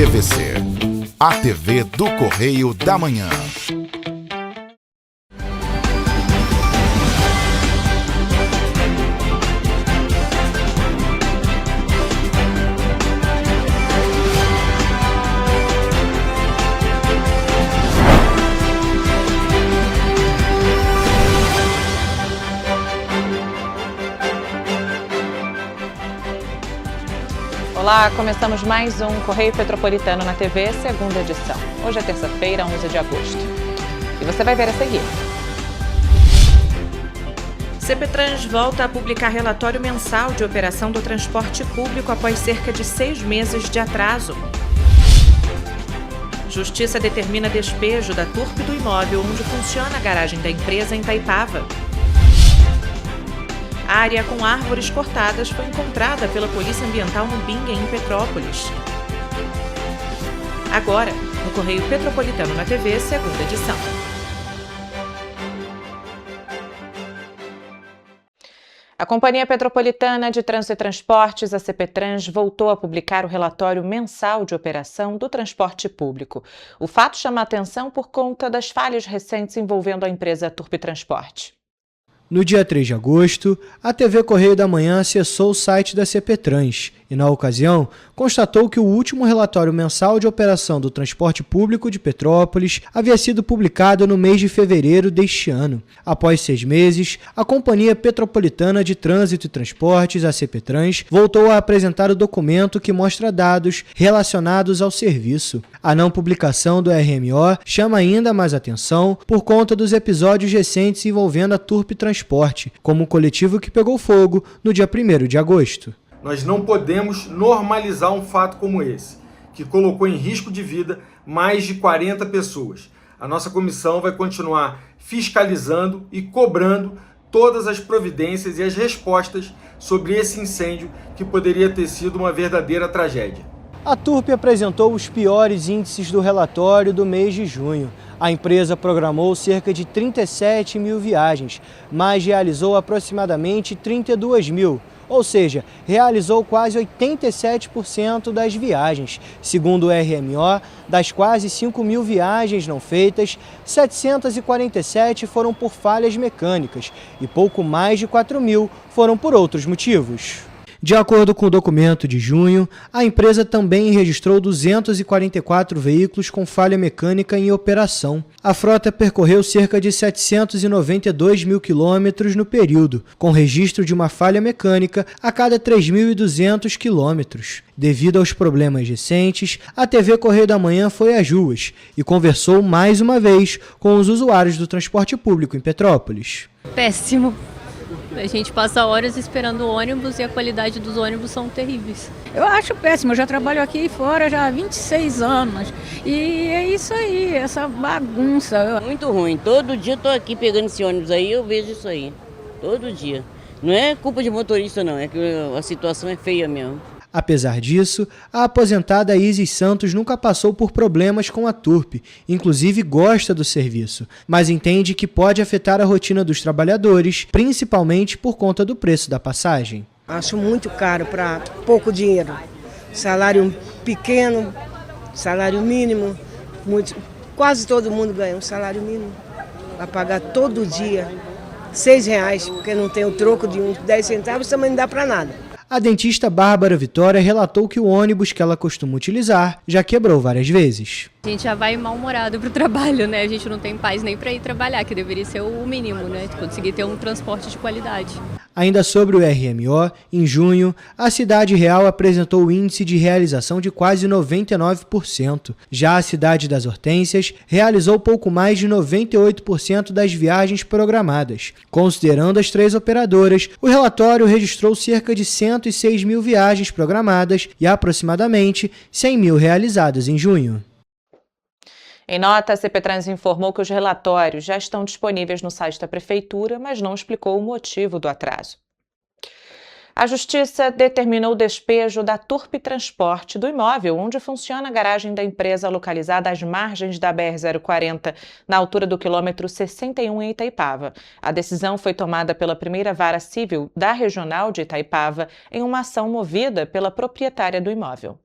TVC, a TV do Correio da Manhã. Olá, começamos mais um Correio Petropolitano na TV, segunda edição. Hoje é terça-feira, 11 de agosto. E você vai ver a seguir. CPTrans volta a publicar relatório mensal de operação do transporte público após cerca de 6 meses de atraso. Justiça determina despejo da Turp do imóvel onde funciona a garagem da empresa em Itaipava. A área com árvores cortadas foi encontrada pela Polícia Ambiental no Bingen, em Petrópolis. Agora, no Correio Petropolitano na TV, segunda edição. A Companhia Petropolitana de Trânsito e Transportes, a CPTrans, voltou a publicar o relatório mensal de operação do transporte público. O fato chama a atenção por conta das falhas recentes envolvendo a empresa Turp Transporte. No dia 3 de agosto, a TV Correio da Manhã acessou o site da CPTrans e, na ocasião, constatou que o último relatório mensal de operação do transporte público de Petrópolis havia sido publicado no mês de fevereiro deste ano. Após 6 meses, a Companhia Petropolitana de Trânsito e Transportes, a CPTrans, voltou a apresentar o documento que mostra dados relacionados ao serviço. A não publicação do RMO chama ainda mais atenção por conta dos episódios recentes envolvendo a Turp Transporte, como o coletivo que pegou fogo no dia 1º de agosto. Nós não podemos normalizar um fato como esse, que colocou em risco de vida mais de 40 pessoas. A nossa comissão vai continuar fiscalizando e cobrando todas as providências e as respostas sobre esse incêndio que poderia ter sido uma verdadeira tragédia. A Turp apresentou os piores índices do relatório do mês de junho. A empresa programou cerca de 37 mil viagens, mas realizou aproximadamente 32 mil. Ou seja, realizou quase 87% das viagens. Segundo o RMO, das quase 5 mil viagens não feitas, 747 foram por falhas mecânicas e pouco mais de 4 mil foram por outros motivos. De acordo com o documento de junho, a empresa também registrou 244 veículos com falha mecânica em operação. A frota percorreu cerca de 792 mil quilômetros no período, com registro de uma falha mecânica a cada 3.200 quilômetros. Devido aos problemas recentes, a TV Correio da Manhã foi às ruas e conversou mais uma vez com os usuários do transporte público em Petrópolis. Péssimo. A gente passa horas esperando o ônibus e a qualidade dos ônibus são terríveis. Eu acho péssimo, eu já trabalho aqui fora já há 26 anos e é isso aí, essa bagunça. Muito ruim, todo dia eu tô aqui pegando esse ônibus aí, eu vejo isso aí, todo dia. Não é culpa de motorista não, é que a situação é feia mesmo. Apesar disso, a aposentada Isis Santos nunca passou por problemas com a Turp, inclusive gosta do serviço, mas entende que pode afetar a rotina dos trabalhadores, principalmente por conta do preço da passagem. Acho muito caro para pouco dinheiro. Salário pequeno, salário mínimo, quase todo mundo ganha um salário mínimo. Vai pagar todo dia R$6, porque não tem o troco de uns 10 centavos, também não dá para nada. A dentista Bárbara Vitória relatou que o ônibus que ela costuma utilizar já quebrou várias vezes. A gente já vai mal-humorado pro trabalho, né? A gente não tem paz nem para ir trabalhar, que deveria ser o mínimo, né? Conseguir ter um transporte de qualidade. Ainda sobre o RMO, em junho, a Cidade Real apresentou o índice de realização de quase 99%. Já a Cidade das Hortênsias realizou pouco mais de 98% das viagens programadas. Considerando as 3 operadoras, o relatório registrou cerca de 106 mil viagens programadas e aproximadamente 100 mil realizadas em junho. Em nota, a CPTrans informou que os relatórios já estão disponíveis no site da Prefeitura, mas não explicou o motivo do atraso. A Justiça determinou o despejo da Turp Transporte do imóvel onde funciona a garagem da empresa localizada às margens da BR-040, na altura do quilômetro 61 em Itaipava. A decisão foi tomada pela primeira vara civil da Regional de Itaipava em uma ação movida pela proprietária do imóvel.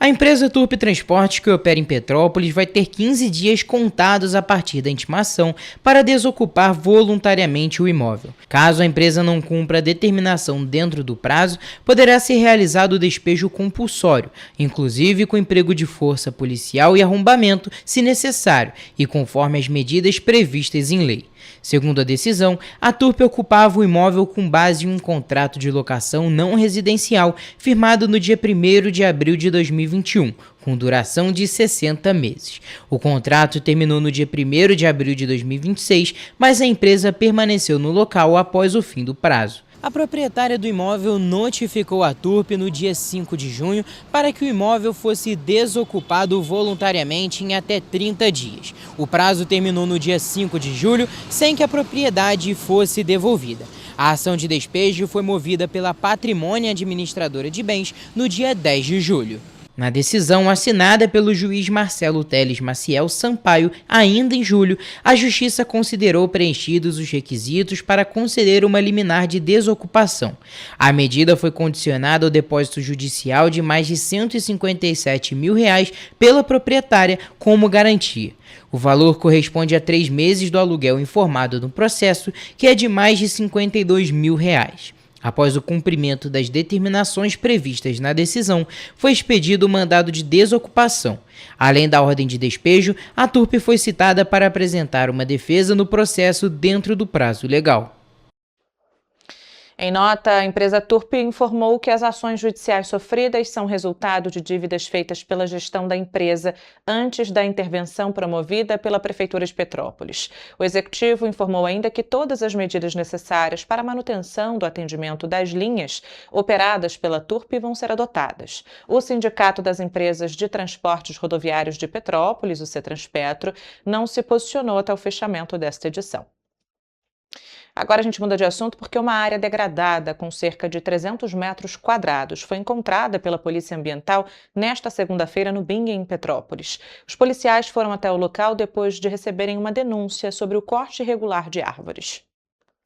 A empresa Turp Transportes, que opera em Petrópolis, vai ter 15 dias contados a partir da intimação para desocupar voluntariamente o imóvel. Caso a empresa não cumpra a determinação dentro do prazo, poderá ser realizado o despejo compulsório, inclusive com emprego de força policial e arrombamento, se necessário, e conforme as medidas previstas em lei. Segundo a decisão, a Turp ocupava o imóvel com base em um contrato de locação não residencial firmado no dia 1º de abril de 2021, com duração de 60 meses. O contrato terminou no dia 1º de abril de 2026, mas a empresa permaneceu no local após o fim do prazo. A proprietária do imóvel notificou a Turp no dia 5 de junho para que o imóvel fosse desocupado voluntariamente em até 30 dias. O prazo terminou no dia 5 de julho, sem que a propriedade fosse devolvida. A ação de despejo foi movida pela Patrimônio Administradora de Bens no dia 10 de julho. Na decisão assinada pelo juiz Marcelo Teles Maciel Sampaio, ainda em julho, a Justiça considerou preenchidos os requisitos para conceder uma liminar de desocupação. A medida foi condicionada ao depósito judicial de mais de R$ 157 mil pela proprietária como garantia. O valor corresponde a 3 meses do aluguel informado no processo, que é de mais de R$ 52 mil. Após o cumprimento das determinações previstas na decisão, foi expedido o mandado de desocupação. Além da ordem de despejo, a Turp foi citada para apresentar uma defesa no processo dentro do prazo legal. Em nota, a empresa Turp informou que as ações judiciais sofridas são resultado de dívidas feitas pela gestão da empresa antes da intervenção promovida pela Prefeitura de Petrópolis. O executivo informou ainda que todas as medidas necessárias para a manutenção do atendimento das linhas operadas pela Turp vão ser adotadas. O Sindicato das Empresas de Transportes Rodoviários de Petrópolis, o CETRANSPETRO, não se posicionou até o fechamento desta edição. Agora a gente muda de assunto porque uma área degradada com cerca de 300 metros quadrados foi encontrada pela Polícia Ambiental nesta segunda-feira no Bingen, em Petrópolis. Os policiais foram até o local depois de receberem uma denúncia sobre o corte irregular de árvores.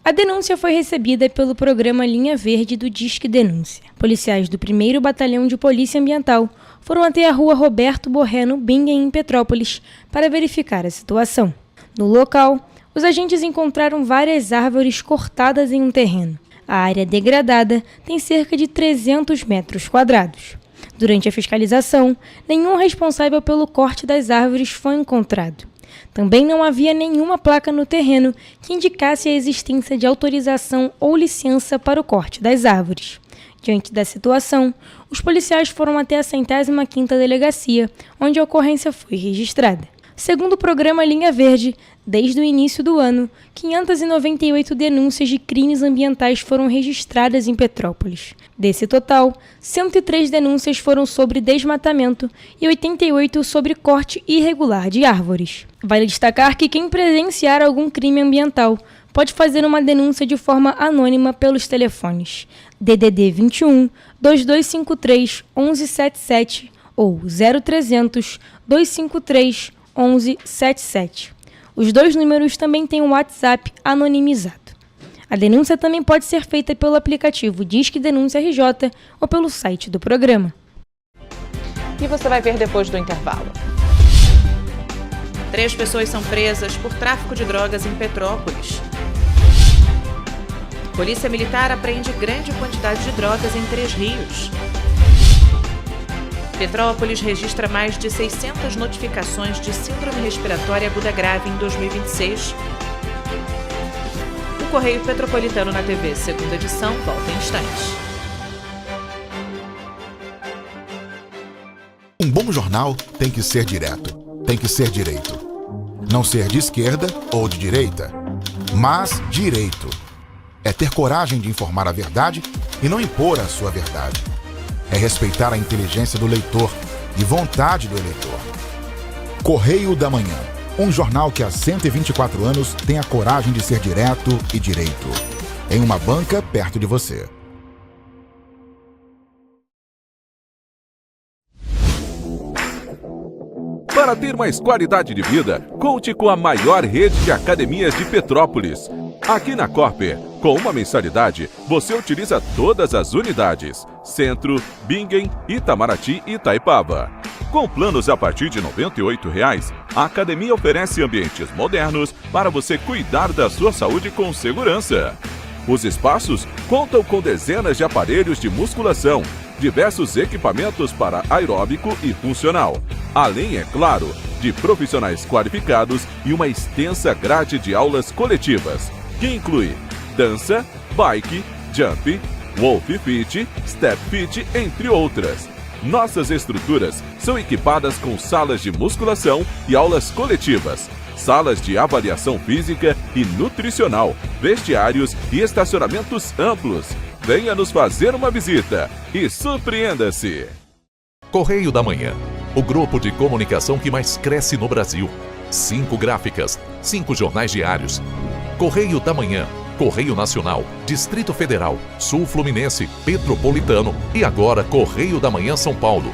A denúncia foi recebida pelo programa Linha Verde do Disque Denúncia. Policiais do 1º Batalhão de Polícia Ambiental foram até a rua Roberto Borré, no Bingen, em Petrópolis, para verificar a situação. No local, os agentes encontraram várias árvores cortadas em um terreno. A área degradada tem cerca de 300 metros quadrados. Durante a fiscalização, nenhum responsável pelo corte das árvores foi encontrado. Também não havia nenhuma placa no terreno que indicasse a existência de autorização ou licença para o corte das árvores. Diante da situação, os policiais foram até a 105ª Delegacia, onde a ocorrência foi registrada. Segundo o programa Linha Verde, desde o início do ano, 598 denúncias de crimes ambientais foram registradas em Petrópolis. Desse total, 103 denúncias foram sobre desmatamento e 88 sobre corte irregular de árvores. Vale destacar que quem presenciar algum crime ambiental pode fazer uma denúncia de forma anônima pelos telefones DDD 21 2253 1177 ou 0300 253 1177. Os dois números também têm um WhatsApp anonimizado. A denúncia também pode ser feita pelo aplicativo Disque Denúncia RJ ou pelo site do programa. E você vai ver depois do intervalo. 3 pessoas são presas por tráfico de drogas em Petrópolis. Polícia Militar apreende grande quantidade de drogas em 3 rios. Petrópolis registra mais de 600 notificações de síndrome respiratória aguda grave em 2026. O Correio Petropolitano na TV, segunda edição, volta em instantes. Um bom jornal tem que ser direto, tem que ser direito. Não ser de esquerda ou de direita, mas direito. É ter coragem de informar a verdade e não impor a sua verdade. É respeitar a inteligência do leitor e vontade do eleitor. Correio da Manhã, um jornal que há 124 anos tem a coragem de ser direto e direito. Em uma banca perto de você. Para ter mais qualidade de vida, conte com a maior rede de academias de Petrópolis. Aqui na Corper, com uma mensalidade, você utiliza todas as unidades: Centro, Bingen, Itamaraty e Itaipava. Com planos a partir de R$ 98,00, a academia oferece ambientes modernos para você cuidar da sua saúde com segurança. Os espaços contam com dezenas de aparelhos de musculação, diversos equipamentos para aeróbico e funcional, além, é claro, de profissionais qualificados e uma extensa grade de aulas coletivas, que inclui dança, bike, jump, wolf fit, step fit, entre outras. Nossas estruturas são equipadas com salas de musculação e aulas coletivas, salas de avaliação física e nutricional, vestiários e estacionamentos amplos. Venha nos fazer uma visita e surpreenda-se! Correio da Manhã, o grupo de comunicação que mais cresce no Brasil. 5 gráficas, 5 jornais diários. Correio da Manhã, Correio Nacional, Distrito Federal, Sul Fluminense, Petropolitano e agora Correio da Manhã São Paulo.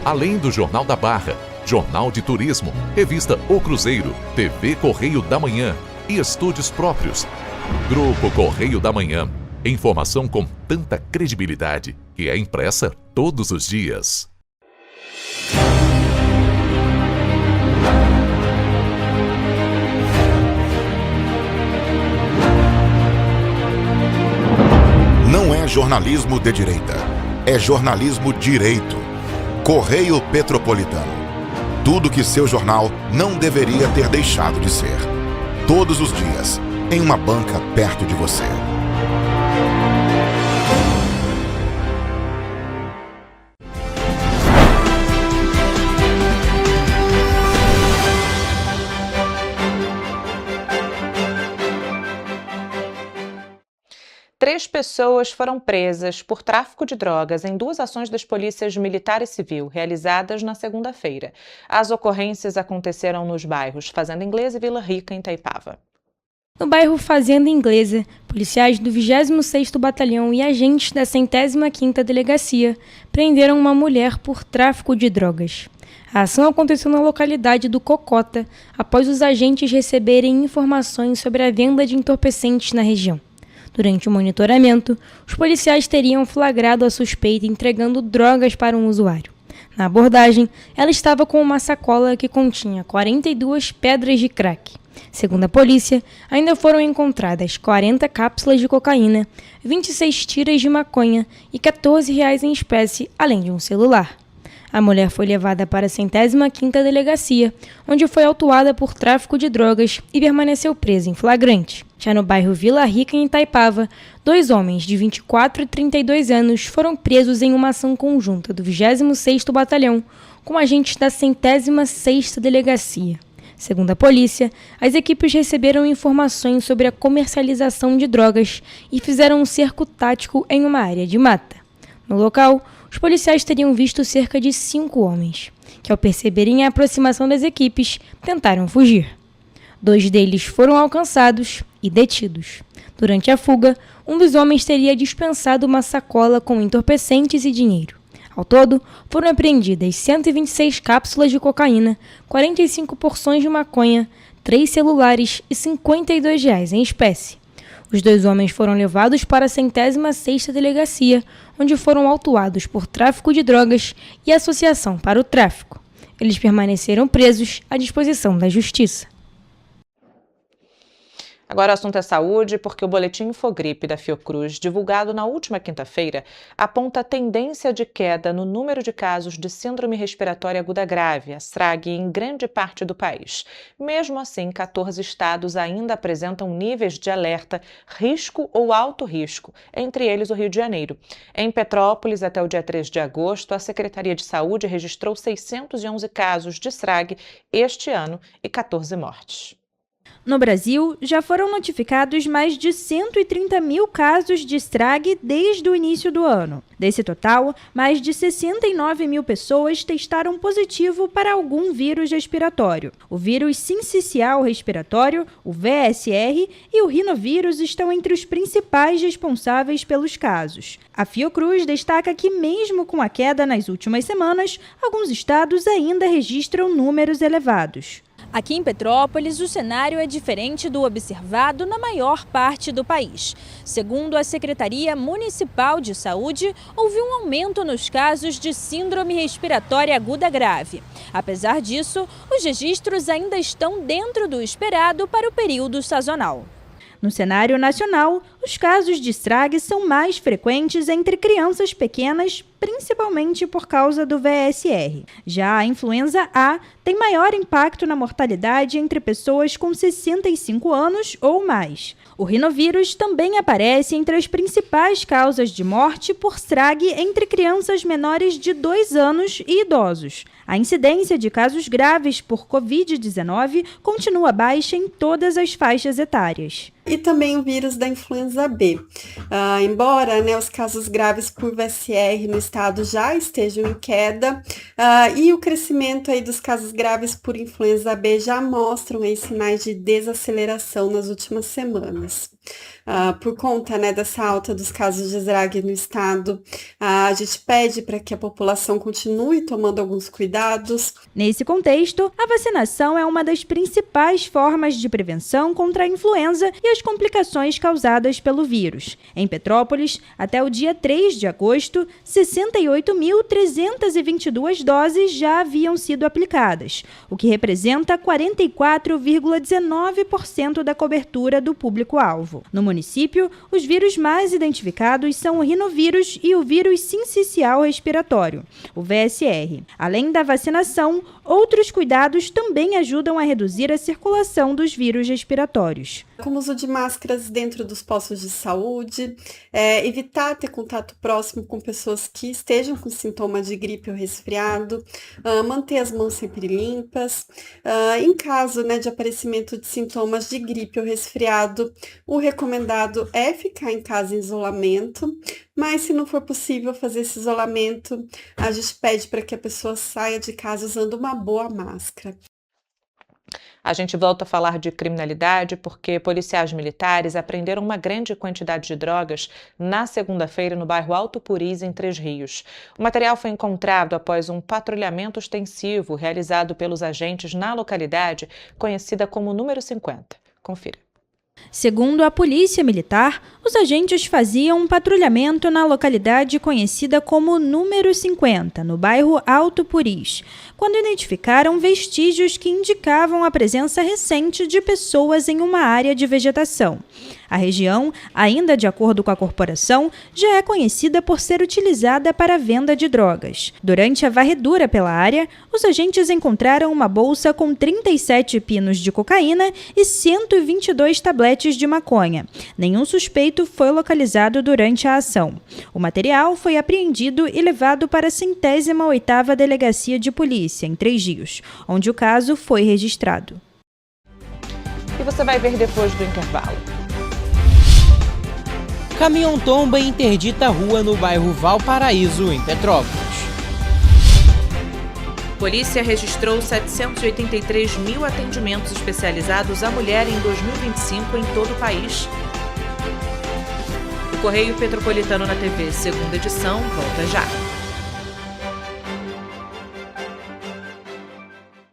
Além do Jornal da Barra, Jornal de Turismo, Revista O Cruzeiro, TV Correio da Manhã e estúdios próprios. Grupo Correio da Manhã. Informação com tanta credibilidade que é impressa todos os dias. Não é jornalismo de direita, é jornalismo direito. Correio Petropolitano. Tudo que seu jornal não deveria ter deixado de ser. Todos os dias, em uma banca perto de você. Três pessoas foram presas por tráfico de drogas em 2 ações das polícias militar e civil, realizadas na segunda-feira. As ocorrências aconteceram nos bairros Fazenda Inglesa e Vila Rica, em Itaipava. No bairro Fazenda Inglesa, policiais do 26º Batalhão e agentes da 105ª Delegacia prenderam uma mulher por tráfico de drogas. A ação aconteceu na localidade do Cocota, após os agentes receberem informações sobre a venda de entorpecentes na região. Durante o monitoramento, os policiais teriam flagrado a suspeita entregando drogas para um usuário. Na abordagem, ela estava com uma sacola que continha 42 pedras de crack. Segundo a polícia, ainda foram encontradas 40 cápsulas de cocaína, 26 tiras de maconha e R$14 em espécie, além de um celular. A mulher foi levada para a 105ª Delegacia, onde foi autuada por tráfico de drogas e permaneceu presa em flagrante. Já no bairro Vila Rica, em Itaipava, 2 homens de 24 e 32 anos foram presos em uma ação conjunta do 26º Batalhão com agentes da 106ª Delegacia. Segundo a polícia, as equipes receberam informações sobre a comercialização de drogas e fizeram um cerco tático em uma área de mata. No local, os policiais teriam visto cerca de 5 homens, que ao perceberem a aproximação das equipes, tentaram fugir. 2 deles foram alcançados e detidos. Durante a fuga, um dos homens teria dispensado uma sacola com entorpecentes e dinheiro. Ao todo, foram apreendidas 126 cápsulas de cocaína, 45 porções de maconha, 3 celulares e R$52 em espécie. Os 2 homens foram levados para a 106ª Delegacia, onde foram autuados por tráfico de drogas e associação para o tráfico. Eles permaneceram presos à disposição da Justiça. Agora o assunto é saúde, porque o boletim Infogripe da Fiocruz, divulgado na última quinta-feira, aponta tendência de queda no número de casos de síndrome respiratória aguda grave, a SRAG, em grande parte do país. Mesmo assim, 14 estados ainda apresentam níveis de alerta, risco ou alto risco, entre eles o Rio de Janeiro. Em Petrópolis, até o dia 3 de agosto, a Secretaria de Saúde registrou 611 casos de SRAG este ano e 14 mortes. No Brasil, já foram notificados mais de 130 mil casos de estrague desde o início do ano. Desse total, mais de 69 mil pessoas testaram positivo para algum vírus respiratório. O vírus sincicial respiratório, o VSR, e o rinovírus estão entre os principais responsáveis pelos casos. A Fiocruz destaca que, mesmo com a queda nas últimas semanas, alguns estados ainda registram números elevados. Aqui em Petrópolis, o cenário é diferente do observado na maior parte do país. Segundo a Secretaria Municipal de Saúde, houve um aumento nos casos de síndrome respiratória aguda grave. Apesar disso, os registros ainda estão dentro do esperado para o período sazonal. No cenário nacional, os casos de estrague são mais frequentes entre crianças pequenas, principalmente por causa do VSR. Já a influenza A tem maior impacto na mortalidade entre pessoas com 65 anos ou mais. O rinovírus também aparece entre as principais causas de morte por estrague entre crianças menores de 2 anos e idosos. A incidência de casos graves por Covid-19 continua baixa em todas as faixas etárias. E também o vírus da influenza B. Embora os casos graves por VSR no estado já estejam em queda, e o crescimento aí dos casos graves por influenza B já mostram aí sinais de desaceleração nas últimas semanas. Por conta dessa alta dos casos de estrague no estado, a gente pede para que a população continue tomando alguns cuidados. Nesse contexto, a vacinação é uma das principais formas de prevenção contra a influenza e as complicações causadas pelo vírus. Em Petrópolis, até o dia 3 de agosto, 68.322 doses já haviam sido aplicadas, o que representa 44,19% da cobertura do público-alvo. No município, os vírus mais identificados são o rinovírus e o vírus sincicial respiratório, o VSR. Além da vacinação, outros cuidados também ajudam a reduzir a circulação dos vírus respiratórios. Como o uso de máscaras dentro dos postos de saúde, evitar ter contato próximo com pessoas que estejam com sintoma de gripe ou resfriado, manter as mãos sempre limpas. Em caso de aparecimento de sintomas de gripe ou resfriado, o recomendado é ficar em casa em isolamento, mas se não for possível fazer esse isolamento, a gente pede para que a pessoa saia de casa usando uma boa máscara. A gente volta a falar de criminalidade porque policiais militares apreenderam uma grande quantidade de drogas na segunda-feira no bairro Alto Purus, em Três Rios. O material foi encontrado após um patrulhamento ostensivo realizado pelos agentes na localidade, conhecida como Número 50. Confira. Segundo a Polícia Militar, os agentes faziam um patrulhamento na localidade conhecida como Número 50, no bairro Alto Purus, quando identificaram vestígios que indicavam a presença recente de pessoas em uma área de vegetação. A região, ainda de acordo com a corporação, já é conhecida por ser utilizada para a venda de drogas. Durante a varredura pela área, os agentes encontraram uma bolsa com 37 pinos de cocaína e 122 tabletes de maconha. Nenhum suspeito foi localizado durante a ação. O material foi apreendido e levado para a 108ª Delegacia de Polícia, em Três Rios, onde o caso foi registrado. E você vai ver depois do intervalo. Caminhão tomba e interdita a rua no bairro Valparaíso, em Petrópolis. Polícia registrou 783 mil atendimentos especializados à mulher em 2025 em todo o país. O Correio Petropolitano na TV, segunda edição, volta já.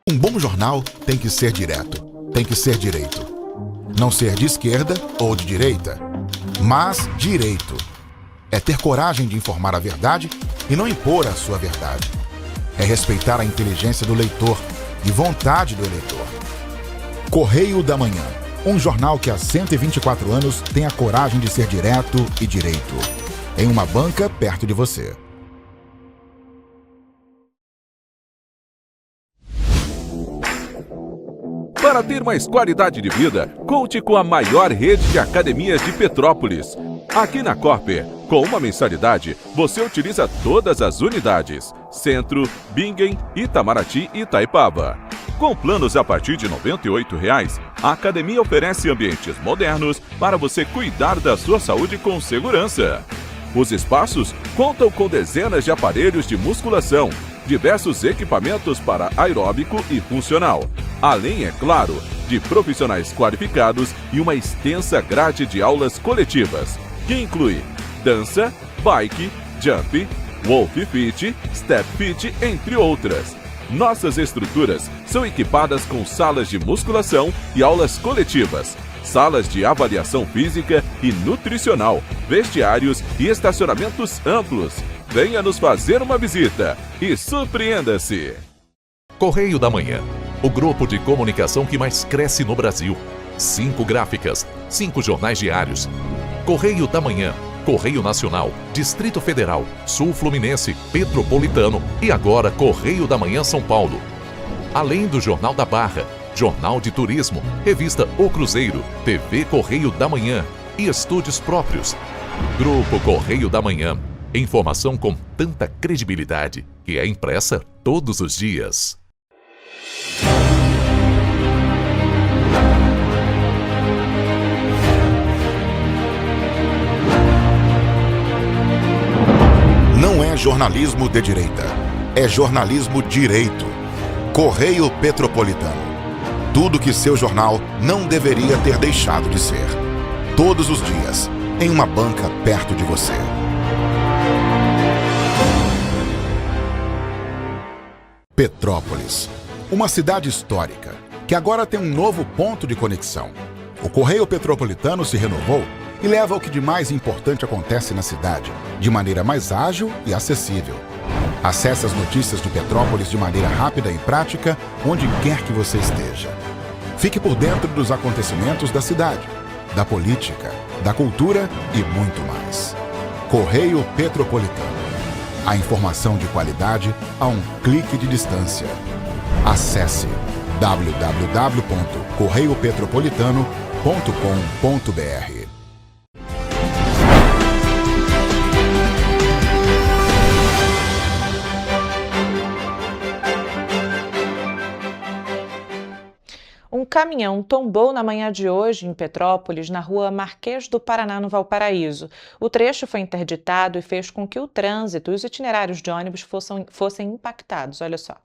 Um bom jornal tem que ser direto, tem que ser direito. Não ser de esquerda ou de direita, mas direito. É ter coragem de informar a verdade e não impor a sua verdade. É respeitar a inteligência do leitor e vontade do eleitor. Correio da Manhã, um jornal que há 124 anos tem a coragem de ser direto e direito. Em uma banca perto de você. Para ter mais qualidade de vida, conte com a maior rede de academias de Petrópolis. Aqui na Corper, com uma mensalidade, você utiliza todas as unidades: Centro, Bingen, Itamaraty e Itaipava. Com planos a partir de R$ 98,00, a academia oferece ambientes modernos para você cuidar da sua saúde com segurança. Os espaços contam com dezenas de aparelhos de musculação, diversos equipamentos para aeróbico e funcional, além, é claro, de profissionais qualificados e uma extensa grade de aulas coletivas, que inclui dança, bike, jump, Wolf Fit, Step Fit, entre outras. Nossas estruturas são equipadas com salas de musculação e aulas coletivas, salas de avaliação física e nutricional, vestiários e estacionamentos amplos. Venha nos fazer uma visita e surpreenda-se! Correio da Manhã, o grupo de comunicação que mais cresce no Brasil. 5 gráficas, 5 jornais diários. Correio da Manhã, Correio Nacional, Distrito Federal, Sul Fluminense, Petropolitano e agora Correio da Manhã São Paulo. Além do Jornal da Barra, Jornal de Turismo, Revista O Cruzeiro, TV Correio da Manhã e estúdios próprios. Grupo Correio da Manhã. Informação com tanta credibilidade que é impressa todos os dias. Não é jornalismo de direita, é jornalismo direito. Correio Petropolitano. Tudo que seu jornal não deveria ter deixado de ser. Todos os dias, em uma banca perto de você. Petrópolis, uma cidade histórica, que agora tem um novo ponto de conexão. O Correio Petropolitano se renovou e leva o que de mais importante acontece na cidade, de maneira mais ágil e acessível. Acesse as notícias de Petrópolis de maneira rápida e prática, onde quer que você esteja. Fique por dentro dos acontecimentos da cidade, da política, da cultura e muito mais. Correio Petropolitano. A informação de qualidade a um clique de distância. Acesse www.correiopetropolitano.com.br. Um caminhão tombou na manhã de hoje em Petrópolis, na rua Marquês do Paraná, no Valparaíso. O trecho foi interditado e fez com que o trânsito e os itinerários de ônibus fossem impactados. Olha só.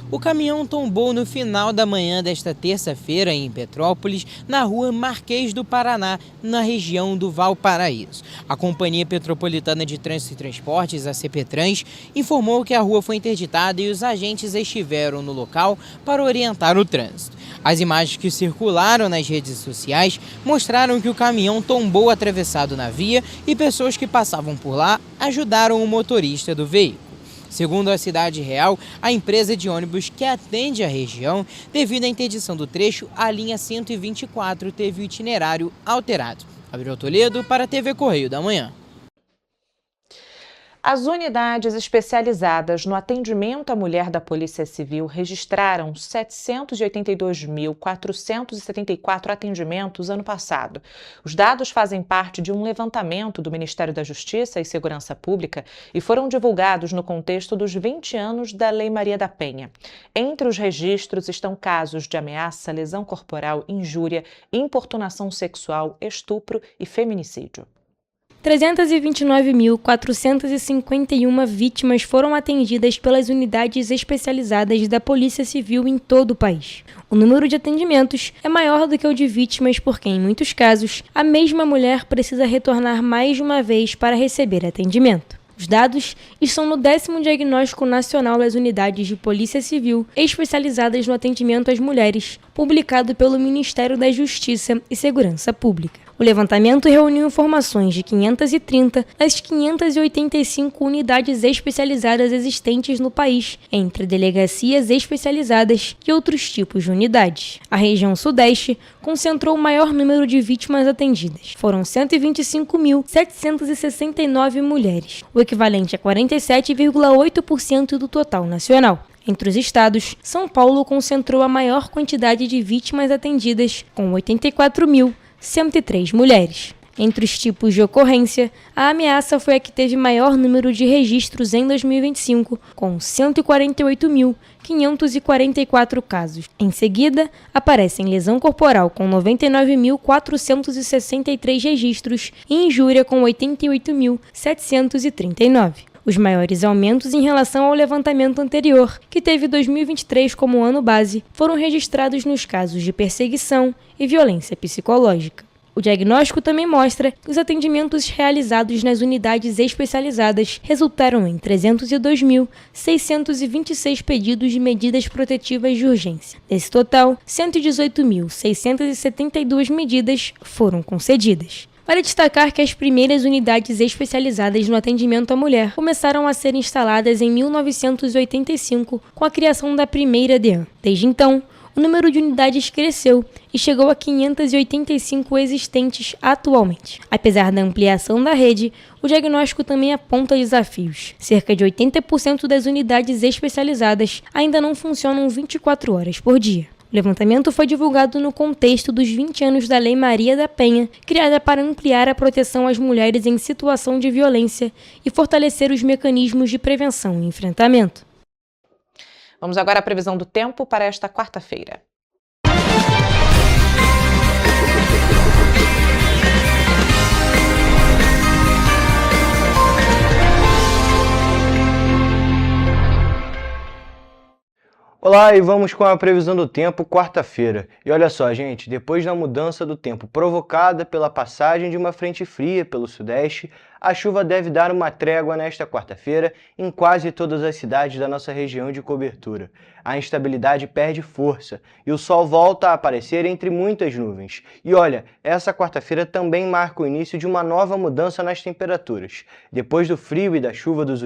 O caminhão tombou no final da manhã desta terça-feira em Petrópolis, na rua Marquês do Paraná, na região do Valparaíso. A Companhia Petropolitana de Trânsito e Transportes, a CPTrans, informou que a rua foi interditada e os agentes estiveram no local para orientar o trânsito. As imagens que circularam nas redes sociais mostraram que o caminhão tombou atravessado na via e pessoas que passavam por lá ajudaram o motorista do veículo. Segundo a Cidade Real, a empresa de ônibus que atende a região, devido à interdição do trecho, a linha 124 teve o itinerário alterado. Gabriel Toledo para a TV Correio da Manhã. As unidades especializadas no atendimento à mulher da Polícia Civil registraram 782.474 atendimentos ano passado. Os dados fazem parte de um levantamento do Ministério da Justiça e Segurança Pública e foram divulgados no contexto dos 20 anos da Lei Maria da Penha. Entre os registros estão casos de ameaça, lesão corporal, injúria, importunação sexual, estupro e feminicídio. 329.451 vítimas foram atendidas pelas unidades especializadas da Polícia Civil em todo o país. O número de atendimentos é maior do que o de vítimas porque, em muitos casos, a mesma mulher precisa retornar mais de uma vez para receber atendimento. Os dados estão no 10º Diagnóstico Nacional das Unidades de Polícia Civil especializadas no atendimento às mulheres, publicado pelo Ministério da Justiça e Segurança Pública. O levantamento reuniu informações de 530 das 585 unidades especializadas existentes no país, entre delegacias especializadas e outros tipos de unidades. A região Sudeste concentrou o maior número de vítimas atendidas. Foram 125.769 mulheres, o equivalente a 47,8% do total nacional. Entre os estados, São Paulo concentrou a maior quantidade de vítimas atendidas, com 84.103 mulheres. Entre os tipos de ocorrência, a ameaça foi a que teve maior número de registros em 2025, com 148.544 casos. Em seguida, aparecem lesão corporal, com 99.463 registros, e injúria, com 88.739. Os maiores aumentos em relação ao levantamento anterior, que teve 2023 como ano base, foram registrados nos casos de perseguição e violência psicológica. O diagnóstico também mostra que os atendimentos realizados nas unidades especializadas resultaram em 302.626 pedidos de medidas protetivas de urgência. Desse total, 118.672 medidas foram concedidas. Vale destacar que as primeiras unidades especializadas no atendimento à mulher começaram a ser instaladas em 1985, com a criação da primeira DEAN. Desde então, o número de unidades cresceu e chegou a 585 existentes atualmente. Apesar da ampliação da rede, o diagnóstico também aponta desafios. Cerca de 80% das unidades especializadas ainda não funcionam 24 horas por dia. O levantamento foi divulgado no contexto dos 20 anos da Lei Maria da Penha, criada para ampliar a proteção às mulheres em situação de violência e fortalecer os mecanismos de prevenção e enfrentamento. Vamos agora à previsão do tempo para esta quarta-feira. Olá, e vamos com a previsão do tempo quarta-feira. E olha só, gente, depois da mudança do tempo provocada pela passagem de uma frente fria pelo sudeste, a chuva deve dar uma trégua nesta quarta-feira em quase todas as cidades da nossa região de cobertura. A instabilidade perde força e o sol volta a aparecer entre muitas nuvens. E olha, essa quarta-feira também marca o início de uma nova mudança nas temperaturas. Depois do frio e da chuva dos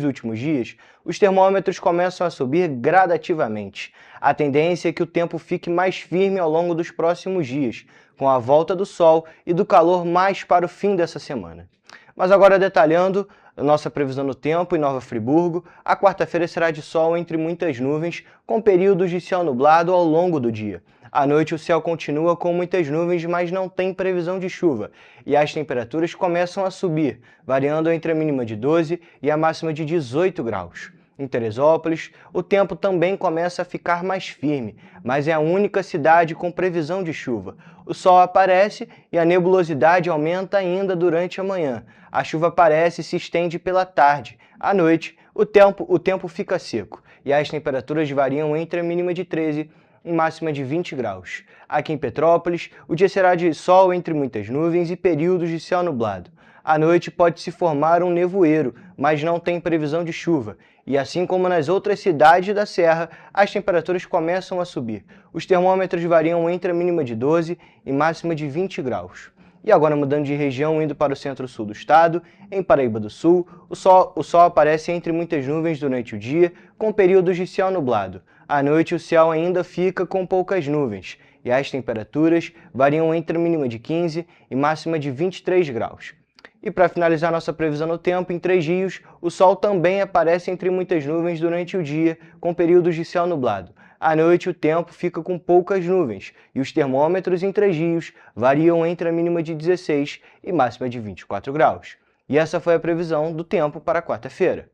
últimos dias, os termômetros começam a subir gradativamente. A tendência é que o tempo fique mais firme ao longo dos próximos dias, com a volta do sol e do calor mais para o fim dessa semana. Mas agora detalhando a nossa previsão do tempo em Nova Friburgo, a quarta-feira será de sol entre muitas nuvens, com períodos de céu nublado ao longo do dia. À noite o céu continua com muitas nuvens, mas não tem previsão de chuva, e as temperaturas começam a subir, variando entre a mínima de 12 e a máxima de 18 graus. Em Teresópolis, o tempo também começa a ficar mais firme, mas é a única cidade com previsão de chuva. O sol aparece e a nebulosidade aumenta ainda durante a manhã. A chuva aparece e se estende pela tarde. À noite, o tempo fica seco e as temperaturas variam entre a mínima de 13 e máxima de 20 graus. Aqui em Petrópolis, o dia será de sol entre muitas nuvens e períodos de céu nublado. À noite pode se formar um nevoeiro, mas não tem previsão de chuva. E assim como nas outras cidades da Serra, as temperaturas começam a subir. Os termômetros variam entre a mínima de 12 e máxima de 20 graus. E agora mudando de região, indo para o centro-sul do estado, em Paraíba do Sul, o sol aparece entre muitas nuvens durante o dia, com períodos de céu nublado. À noite o céu ainda fica com poucas nuvens, e as temperaturas variam entre a mínima de 15 e máxima de 23 graus. E para finalizar nossa previsão no tempo, em Três Rios, o sol também aparece entre muitas nuvens durante o dia, com períodos de céu nublado. À noite o tempo fica com poucas nuvens, e os termômetros em Três Rios variam entre a mínima de 16 e máxima de 24 graus. E essa foi a previsão do tempo para quarta-feira.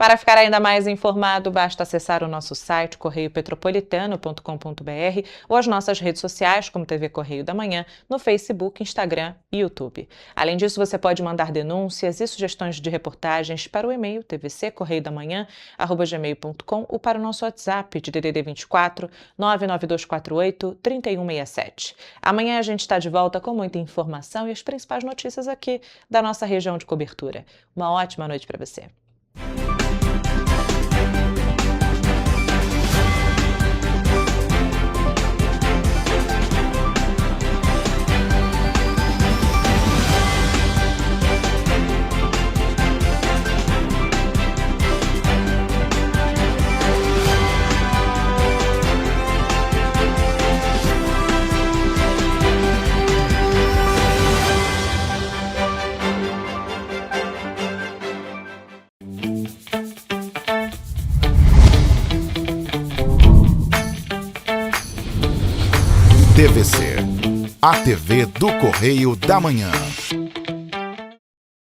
Para ficar ainda mais informado, basta acessar o nosso site correiopetropolitano.com.br ou as nossas redes sociais, como TV Correio da Manhã, no Facebook, Instagram e YouTube. Além disso, você pode mandar denúncias e sugestões de reportagens para o e-mail tvccorreiodamanhã@gmail.com ou para o nosso WhatsApp de DDD 24 99248 3167. Amanhã a gente está de volta com muita informação e as principais notícias aqui da nossa região de cobertura. Uma ótima noite para você. TVC, a TV do Correio da Manhã.